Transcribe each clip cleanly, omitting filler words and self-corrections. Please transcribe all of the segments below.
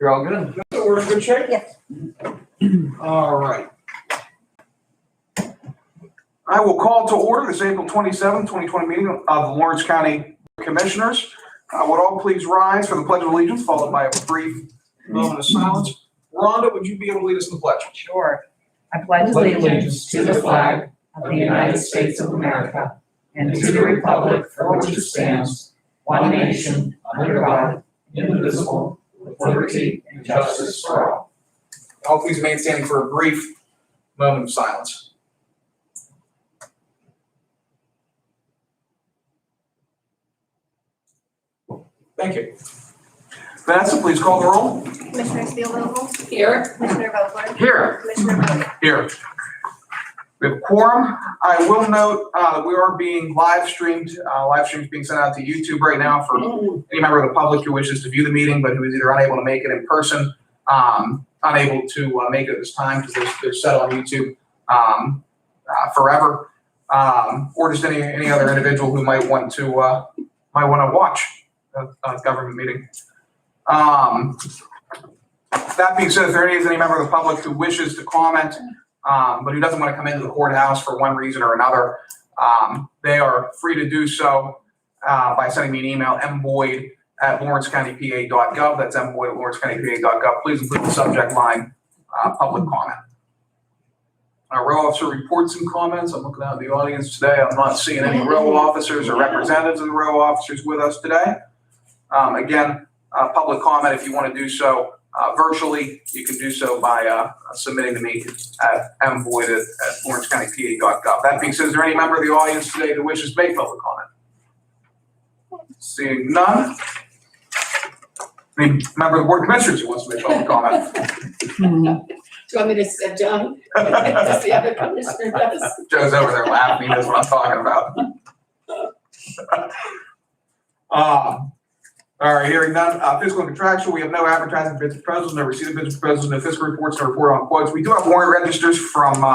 You're all good? Good. We're in good shape? Yes. All right. I will call to order this April 27th, 2020 meeting of the Lawrence County Commissioners. Would all please rise for the Pledge of Allegiance, followed by a brief moment of silence. Rhonda, would you be able to lead us in the pledge? Sure. I pledge allegiance to the flag of the United States of America and to the republic for which it stands, one nation, under God, indivisible, with liberty and justice for all. All please remain standing for a brief moment of silence. Thank you. Vanessa, please call the roll. Commissioner Steelvogel? Here. Commissioner Vogler? Here. Commissioner Brody? Here. We have quorum. I will note that we are being live streamed. Live streams being sent out to YouTube right now for any member of the public who wishes to view the meeting, but who is either unable to make it in person, unable to make it at this time because they're set on YouTube forever, or just any other individual who might want to watch a government meeting. That being said, if there is any member of the public who wishes to comment, but who doesn't want to come into the courthouse for one reason or another, they are free to do so by sending me an email, mboyd@lawrencecountypa.gov. That's mboyd@lawrencecountypa.gov. Please include the subject line, public comment. Row officer reports and comments. I'm looking out at the audience today. I'm not seeing any row officers or representatives of the row officers with us today. Again, public comment, if you want to do so virtually, you can do so by submitting to me at mboyd@lawrencecountypa.gov. That being said, is there any member of the audience today that wishes to make public comment? Seeing none. Any member of the board of commissioners who wants to make public comment? Do you want me to sit down? As the other commissioner does. Joe's over there laughing. He knows what I'm talking about. All right, hearing none. Fiscal and contractual, we have no advertising bids and proposals, no receipt of bids and proposals, no fiscal reports, no report on quotes. We do have warrant registers from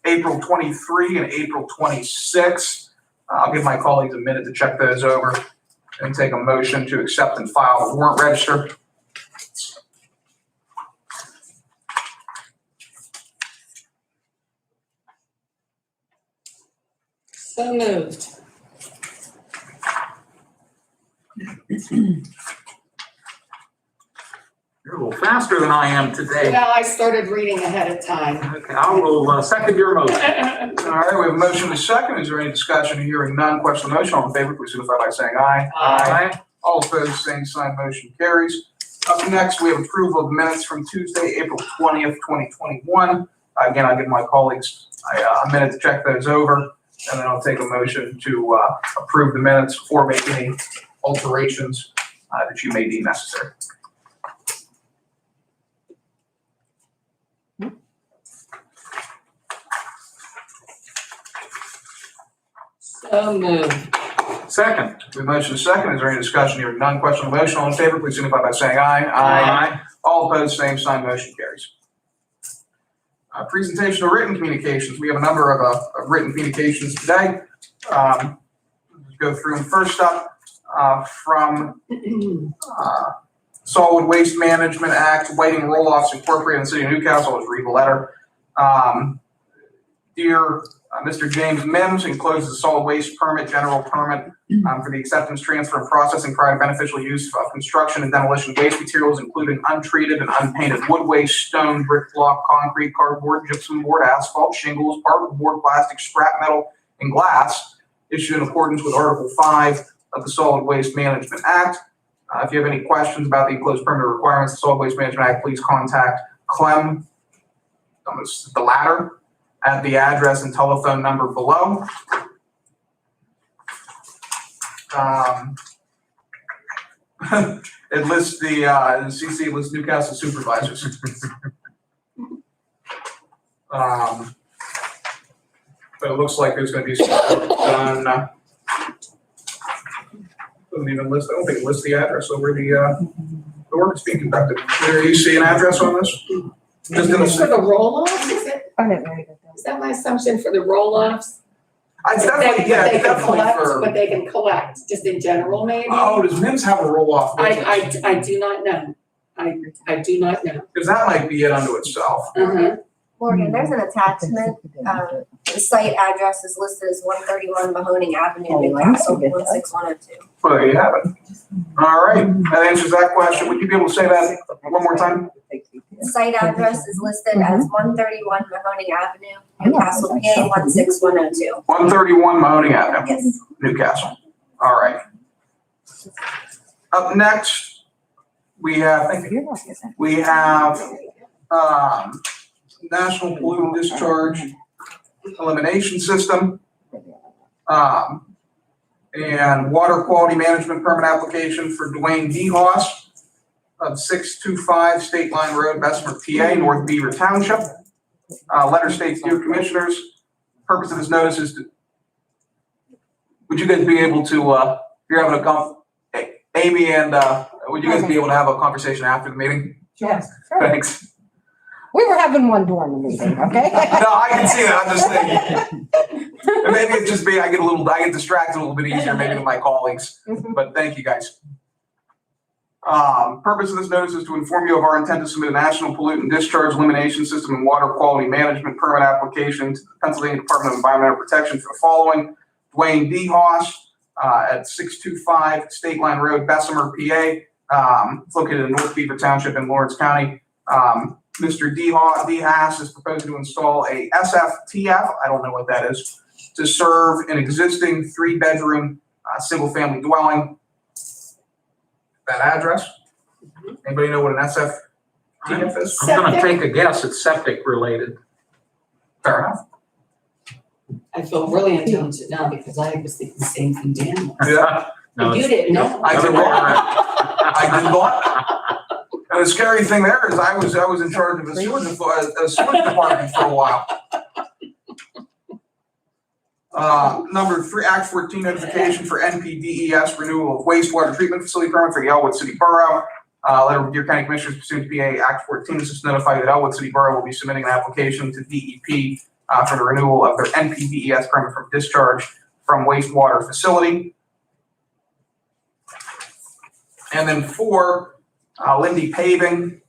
April 23 and April 26. I'll give my colleagues a minute to check those over and take a motion to accept and file the warrant register. So moved. You're a little faster than I am today. Well, I started reading ahead of time. Okay, I will second your motion. All right, we have a motion to second. Is there any discussion? Hearing none. Question on the motion. All in favor, please signify by saying aye. Aye. All opposed, same sign. Motion carries. Up next, we have approval of minutes from Tuesday, April 20th, 2021. Again, I'll give my colleagues a minute to check those over, and then I'll take a motion to approve the minutes before making any alterations that you may deem necessary. So moved. Second. We have a motion to second. Is there any discussion? Hearing none. Question on the motion. All in favor, please signify by saying aye. Aye. All opposed, same sign. Motion carries. Presentation of written communications. We have a number of written communications today. Go through them. First up, from Solid Waste Management Act, Whiting Roll-Offs Incorporated in the City of Newcastle. I'll just read the letter. Dear Mr. James Mims, encloses a solid waste permit, general permit for the acceptance, transfer, and processing prior to beneficial use of construction and demolition waste materials, including untreated and unpainted wood waste, stone, brick, block, concrete, cardboard, gypsum board, asphalt, shingles, particle board, plastic, scrap metal, and glass, issued in accordance with Article 5 of the Solid Waste Management Act. If you have any questions about the enclosed permit requirements of the Solid Waste Management Act, please contact Clem, the latter, at the address and telephone number below. It lists the CC lists Newcastle supervisors. But it looks like there's going to be some work done. Doesn't even list. I don't think it lists the address over the work is being conducted. Do you see an address on this? Just in For the. the roll-offs, is it? I didn't read it. Is that my assumption for the roll-offs? It's definitely, yeah, it's definitely for. What they can collect, just in general, maybe? Oh, does MIMS have a roll-off? business? I do not know. I do not know. Because that might be it unto itself. Uh-huh. Morgan, there's an attachment, the site address is listed as 131 Mahoning Avenue, Newcastle, 16102. Well, there you have it. All right, that answers that question. Would you be able to say that one more time? The site address is listed as 131 Mahoning Avenue, Newcastle, PA 16102. 131 Mahoning Avenue, Yes. Newcastle. All right. Up next, we have, National Pollutant Discharge Elimination System. And Water Quality Management Permit application for Duane Haas of 625 State Line Road, Bessemer, PA, North Beaver Township. Letter states, dear commissioners, purpose of this notice is to, would you guys be able to, if you're having Amy and, would you guys be able to have a conversation after the meeting? Yes. Thanks. We were having one during the meeting, okay? No, I can see that, I'm just thinking. And maybe it's just me, I get distracted a little bit easier maybe than my colleagues, but thank you guys. Purpose of this notice is to inform you of our intent to submit a National Pollutant Discharge Elimination System and Water Quality Management Permit application to the Pennsylvania Department of Environmental Protection for the following. Duane Haas, at 625 State Line Road, Bessemer, PA. It's located in North Beaver Township in Lawrence County. Mr. Haas is proposing to install a SFTF, I don't know what that is, to serve an existing 3-bedroom, single-family dwelling. That address? Anybody know what an SFTF is? I'm gonna take a guess, it's septic related. Fair enough. I feel really intelligent now because I was thinking the same thing Dan was. Yeah, No, You didn't know. I did not. I did not. And the scary thing there is I was in charge of a sewage department for a while. Number 3, Act 14 notification for NPDES renewal of wastewater treatment facility permit for the Elwood City Borough. Letter of Dear County Commissioners pursuant to PA Act 14, this is to notify that Elwood City Borough will be submitting an application to DEP for the renewal of their NPDES permit for discharge from wastewater facility. And then 4, Lindy Paving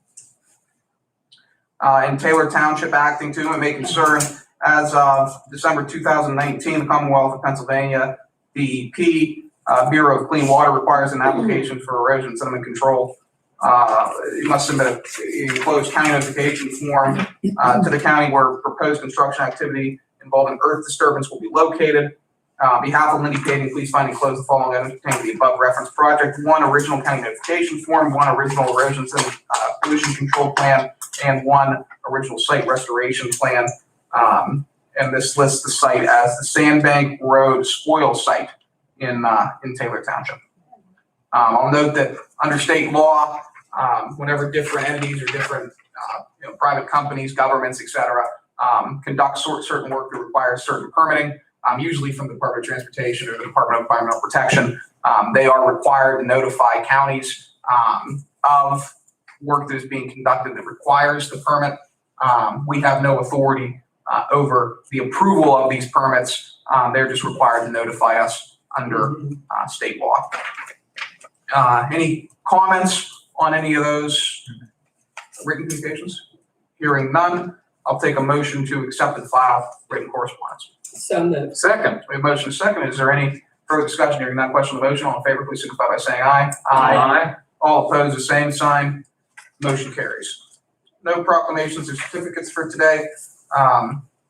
in Taylor Township acting to and may concern as of December 2019, the Commonwealth of Pennsylvania DEP Bureau of Clean Water requires an application for erosion and sediment control. You must submit a enclosed county notification form to the county where proposed construction activity involving earth disturbance will be located. On behalf of Lindy Paving, please find enclosed the following items pertaining to the above referenced project. 1, original county notification form, 1, original erosion and pollution control plan, and 1 original site restoration plan. And this lists the site as the Sandbank Road spoil site in Taylor Township. I'll note that under state law, whenever different entities or different private companies, governments, et cetera, conduct certain work that requires certain permitting, usually from the Department of Transportation or the Department of Environmental Protection, they are required to notify counties of work that is being conducted that requires the permit. We have no authority over the approval of these permits. They're just required to notify us under state law. Any comments on any of those written communications? Hearing none, I'll take a motion to accept and file written correspondence. So moved. Second. We have a motion second. Is there any further discussion? Hearing none, question on the motion. All in favor, please signify by saying aye. Aye. All opposed, the same sign. Motion carries. No proclamations or certificates for today.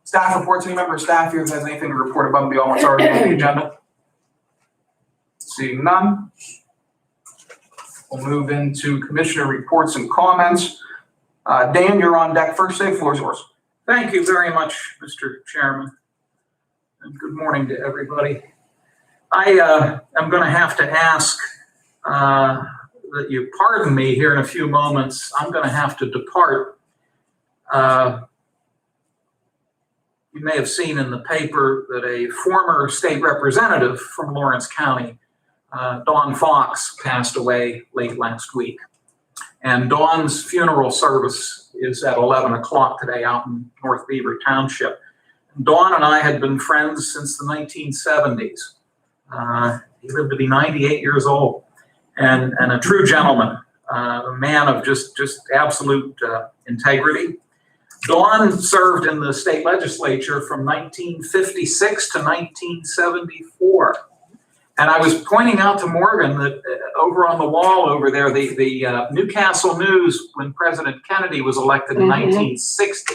Staff reports. Any member of staff here that has anything to report above and beyond what's already on the agenda? Seeing none. We'll move into commissioner reports and comments. Dan, you're on deck first. The floor is yours. Thank you very much, Mr. Chairman. And good morning to everybody. I am going to have to ask that you pardon me here in a few moments. I'm going to have to depart. You may have seen in the paper that a former state representative from Lawrence County, Dawn Fox, passed away late last week. And Dawn's funeral service is at 11 o'clock today out in North Beaver Township. Dawn and I had been friends since the 1970s. He lived to be 98 years old and a true gentleman. a man of just absolute integrity. Duane served in the state legislature from 1956 to 1974. And I was pointing out to Morgan that over on the wall over there, the Newcastle News, when President Kennedy was elected in 1960,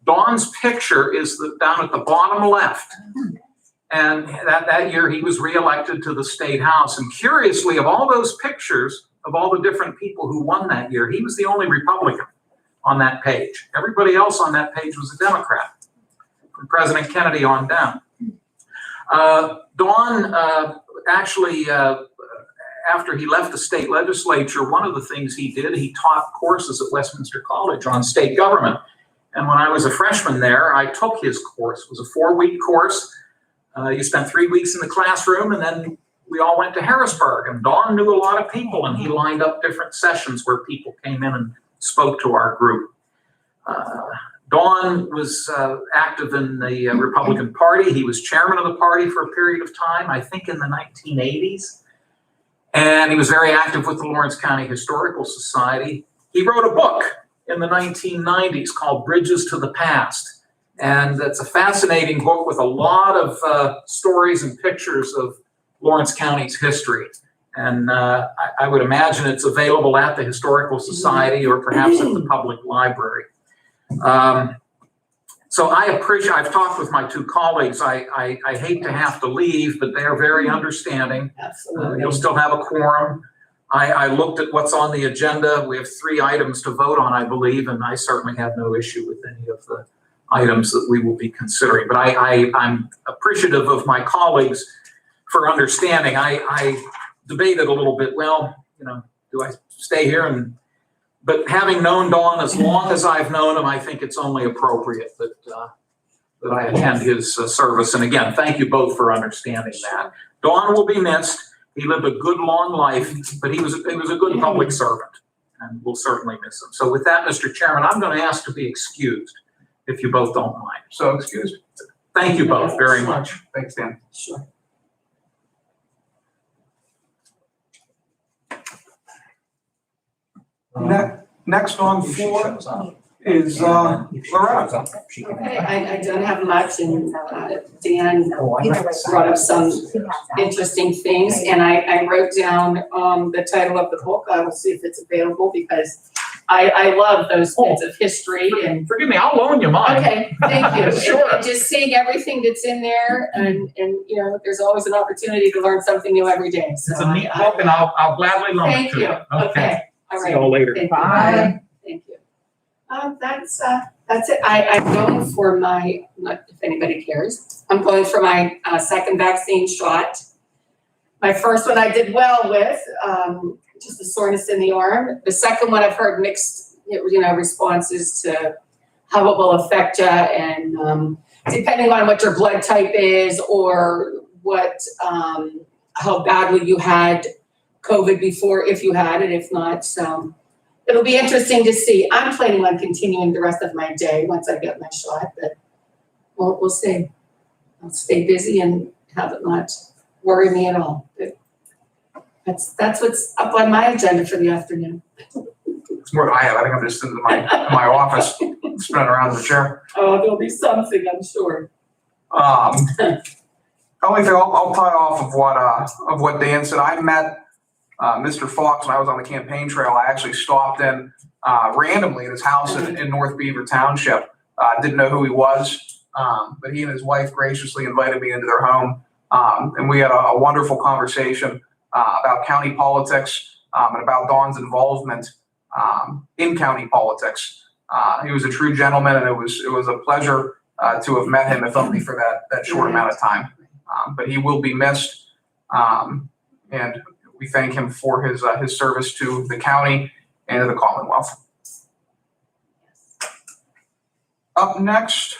Duane's picture is down at the bottom left. And that year he was reelected to the state house. And curiously, of all those pictures of all the different people who won that year, he was the only Republican on that page. Everybody else on that page was a Democrat, from President Kennedy on down. Duane actually, after he left the state legislature, one of the things he did, he taught courses at Westminster College on state government. And when I was a freshman there, I took his course. It was a 4-week course. You spent 3 weeks in the classroom, and then we all went to Harrisburg. And Duane knew a lot of people, and he lined up different sessions where people came in and spoke to our group. Duane was active in the Republican Party. He was chairman of the party for a period of time, I think in the 1980s. And he was very active with the Lawrence County Historical Society. He wrote a book in the 1990s called Bridges to the Past. And it's a fascinating book with a lot of stories and pictures of Lawrence County's history. And I would imagine it's available at the Historical Society or perhaps at the public library. So I've talked with my two colleagues. I hate to have to leave, but they are very understanding. Absolutely. You'll still have a quorum. I looked at what's on the agenda. We have 3 items to vote on, I believe, and I certainly have no issue with any of the items that we will be considering. But I'm appreciative of my colleagues for understanding. I debated a little bit, well, do I stay here? But having known Duane as long as I've known him, I think it's only appropriate that I attend his service. And again, thank you both for understanding that. Duane will be missed. He lived a good, long life, but he was a good public servant, and we'll certainly miss him. So with that, Mr. Chairman, I'm going to ask to be excused, if you both don't mind. So excused. Thank you both very much. Thanks, Dan. Sure. Next on 4 is Loretta. Okay, I don't have much, and Dan brought up some interesting things, and I wrote down the title of the book. I will see if it's available, because I love those bits of history and. Forgive me, I'll loan you mine. Okay, thank you. Sure. And just seeing everything that's in there, and there's always an opportunity to learn something new every day. So It's a neat book, and I'll gladly loan it Thank to you. you. Okay. All See right. you all later. Thank you. Bye. Thank you. That's it. I'm going for my, not if anybody cares, I'm going for my second vaccine shot. My first one I did well with, just the soreness in the arm. The second one I've heard mixed, responses to how it will affect you, and depending on what your blood type is or what, how badly you had COVID before, if you had it, if not, so it'll be interesting to see. I'm planning on continuing the rest of my day once I get my shot, but we'll see. I'll stay busy and have it not worry me at all. But that's what's up on my agenda for the afternoon. It's more than I have. I think I'm just in my office, spinning around in the chair. Oh, there'll be something, I'm sure. Only thing I'll tie off of what Dan said. I met Mr. Fox when I was on the campaign trail. I actually stopped in randomly at his house in North Beaver Township. Didn't know who he was, but he and his wife graciously invited me into their home, and we had a wonderful conversation about county politics and about Duane's involvement in county politics. He was a true gentleman, and it was a pleasure to have met him, if only for that short amount of time. But he will be missed, and we thank him for his service to the county and to the Commonwealth. Up next,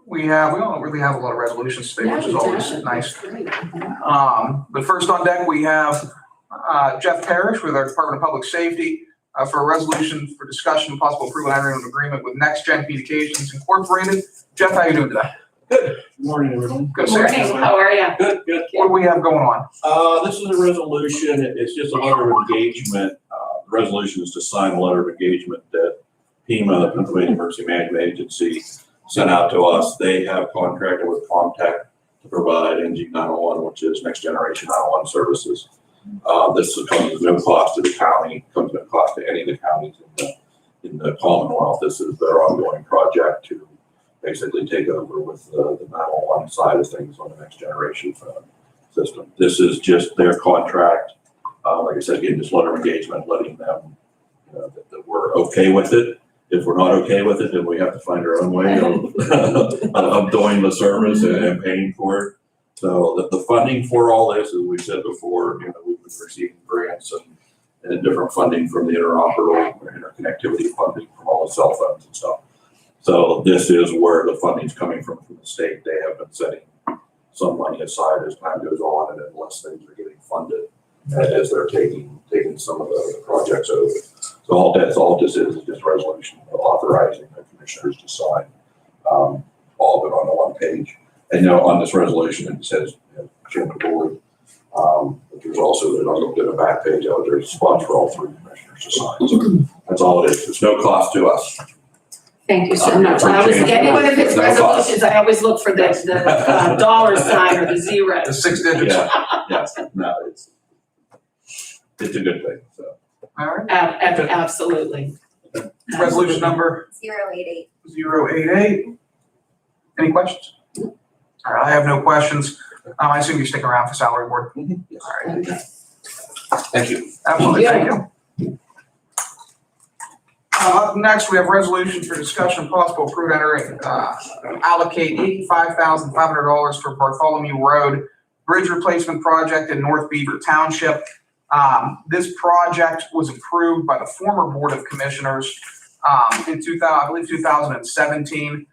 we don't really have a lot of resolutions today, which is always nice. But first on deck, we have Jeff Parrish with our Department of Public Safety for a resolution for discussion and possible approval and entering an agreement with Next Gen Communications Incorporated. Jeff, how are you doing today? Good morning, everyone. Good, Good morning, how are you? Good. What do we have going on? This is a resolution. It's just a letter of engagement resolution is to sign a letter of engagement that PEMA, the Pennsylvania Emergency Management Agency, sent out to us. They have contracted with Comtech to provide NG 911, which is next generation 911 services. This comes at no cost to the county, comes at no cost to any of the counties in the Commonwealth. This is their ongoing project to basically take over with the 911 side of things on the next generation system. This is just their contract. Like I said, again, just letter of engagement, letting them that we're okay with it. If we're not okay with it, then we have to find our own way of doing the service and paying for it. So the funding for all this, as we said before, we've been receiving grants and different funding from the interoperable interconnectivity funding from all the cell phones and stuff. So this is where the funding's coming from the state. They have been setting some money aside as time goes on, and unless things are getting funded, as they're taking some of the projects over. So all this is just a resolution authorizing the commissioners to sign all of it on the one page. And on this resolution, it says chairman of the board. But there's also, I looked at the back page, there's spots for all three commissioners to sign. So that's all it is. It's no cost to us. Thank you so much. I always, any one of his resolutions, I always look for the dollar sign or the zero. The 6 digits. Yes, no, it's a good thing, so. All right. Absolutely. Resolution number 088. 088. Any questions? All right, I have no questions. I assume you stick around for salary board. Yes. All right. Okay. Thank you. Absolutely, thank you. Up next, we have resolution for discussion and possible approved entering, allocate $85,500 for Bartholomew Road Bridge Replacement Project in North Beaver Township. This project was approved by the former Board of Commissioners in 2017.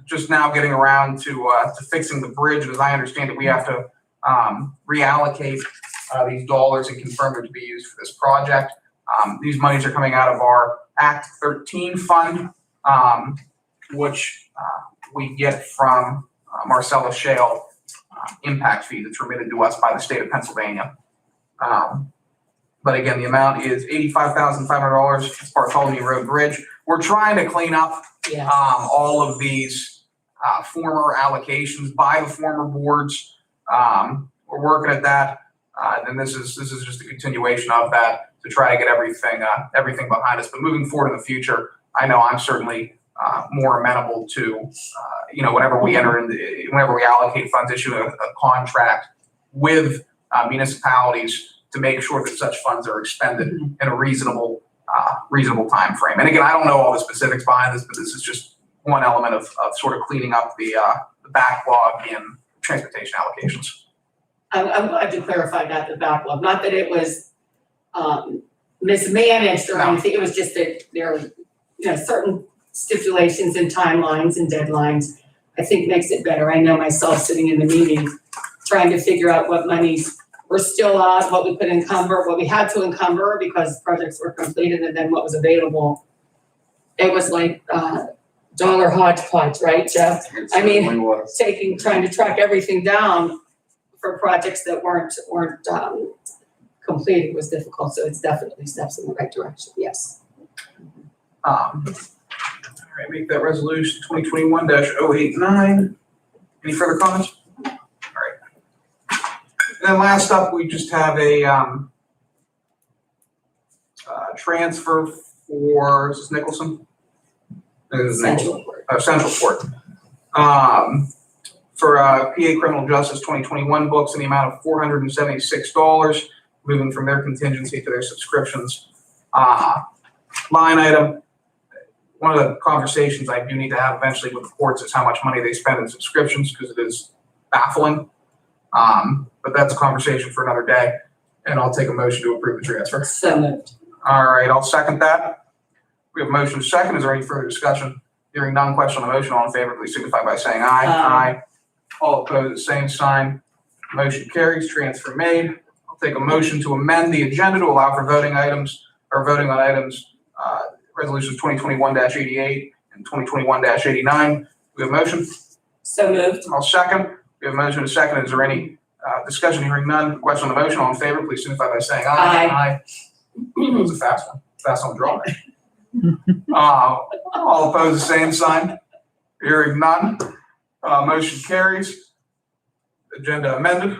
Just now getting around to fixing the bridge, and as I understand it, we have to reallocate these dollars and confirm them to be used for this project. These monies are coming out of our Act 13 fund, which we get from Marcellus Shale impact fee that's remitted to us by the state of Pennsylvania. But again, the amount is $85,500. It's Bartholomew Road Bridge. We're trying to clean up Yeah. all of these former allocations by the former boards. We're working at that, and this is just a continuation of that to try to get everything behind us. But moving forward in the future, I know I'm certainly more amenable to whenever we allocate funds, issue a contract with municipalities to make sure that such funds are expended in a reasonable time frame. And again, I don't know all the specifics behind this, but this is just one element of sort of cleaning up the backlog in transportation allocations. I'm glad you clarified that, the backlog, not that it was mismanaged or No. anything, it was just that there are certain stipulations and timelines and deadlines, I think makes it better. I know myself sitting in the meeting, trying to figure out what monies were still out, what we could encumber, what we had to encumber because projects were completed, and then what was available. It was like dollar hodgepodge, right, Jeff? I mean, trying to track everything down for projects that weren't completed was difficult, so it's definitely steps in the right direction, yes. All right, make that resolution 2021-089. Any further comments? All right. And then last up, we just have a transfer for, is this Nicholson? This is Nicholson. Central Court. For PA Criminal Justice 2021 books in the amount of $476, moving from their contingency to their subscriptions line item. One of the conversations I do need to have eventually with the courts is how much money they spend in subscriptions, because it is baffling. But that's a conversation for another day, and I'll take a motion to approve the transfer. So moved. All right, I'll second that. We have a motion second. Is there any further discussion? Hearing none, question on the motion. All in favor, please signify by saying aye. Aye. All opposed, the same sign. Motion carries. Transfer made. I'll take a motion to amend the agenda to allow for voting on items, resolutions 2021-88 and 2021-89. We have a motion. So moved. I'll second. We have a motion and a second. Is there any discussion? Hearing none, question on the motion. All in favor, please signify by saying aye. Aye. It was a fast one, fast on draw. All opposed, the same sign. Hearing none, motion carries. Agenda amended.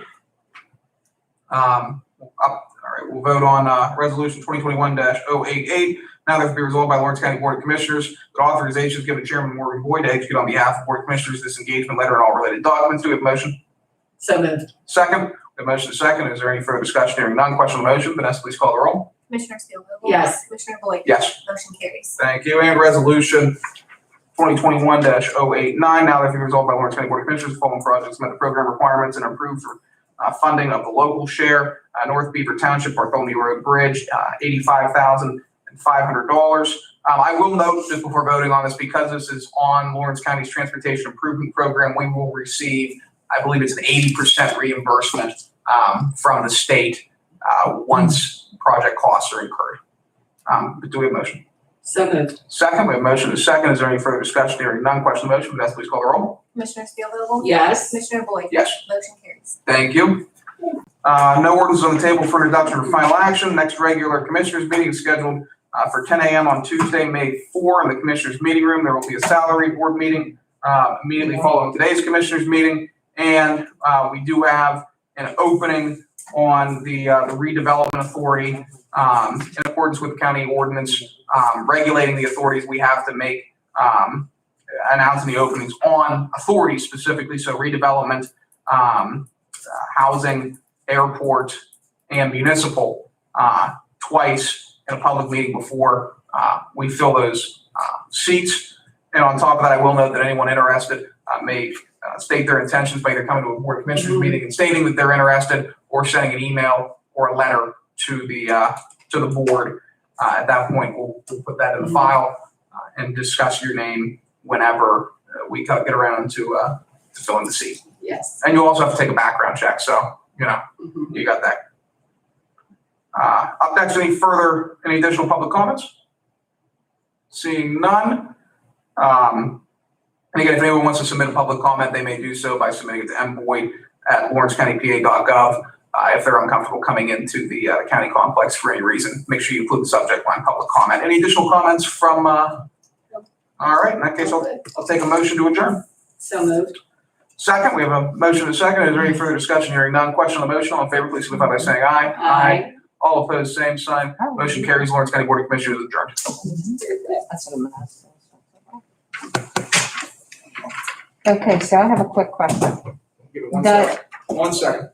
All right, we'll vote on resolution 2021-088. Now therefore be resolved by Lawrence County Board of Commissioners that authorization is given to Chairman Morgan Boyd to execute on behalf of the Board of Commissioners this engagement letter and all related documents. Do we have a motion? So moved. Second. We have a motion second. Is there any further discussion? Hearing none, question on the motion. Vanessa, please call the roll. Commissioner Steelvogel? Yes. Commissioner Boyd? Yes. Motion carries. Thank you. And resolution 2021-089. Now therefore be resolved by Lawrence County Board of Commissioners, the following projects met the program requirements and approved for funding of the local share. North Beaver Township, Bartholomew Road Bridge, $85,500. I will note just before voting on this, because this is on Lawrence County's Transportation Improvement Program, we will receive, I believe it's an 80% reimbursement from the state once project costs are incurred. But do we have a motion? So moved. Second, we have a motion and a second. Is there any further discussion? Hearing none, question on the motion. Vanessa, please call the roll. Commissioner Steelvogel? Yes. Commissioner Boyd? Yes. Motion carries. Thank you. No ordinance on the table for introduction or final action. Next regular commissioners meeting is scheduled for 10 a.m. on Tuesday, May 4 in the commissioners meeting room. There will be a salary board meeting immediately following today's commissioners meeting. And we do have an opening on the redevelopment authority in accordance with the county ordinance regulating the authorities. We have to make announcing the openings on authorities specifically. So redevelopment, housing, airport, and municipal twice in a public meeting before we fill those seats. And on top of that, I will note that anyone interested may state their intentions by either coming to a board of commissioners meeting and stating that they're interested, or sending an email or a letter to the board. At that point, we'll put that in the file and discuss your name whenever we get around to filling the seat. Yes. And you also have to take a background check, so you know you got that. Up next, any additional public comments? Seeing none. And again, if anyone wants to submit a public comment, they may do so by submitting it to mboyd@lawrencecountypa.gov. If they're uncomfortable coming into the county complex for any reason, make sure you include the subject line public comment. Any additional comments from? All right, in that case, I'll take a motion to adjourn. So moved. Second, we have a motion and a second. Is there any further discussion? Hearing none. Question on the motion. All in favor, please signify by saying aye. Aye. All opposed, same sign. Motion carries. Lawrence County Board of Commissioners adjourned. That's what I'm gonna ask. Okay, so I have a quick question. Give it one The- second. 1 second.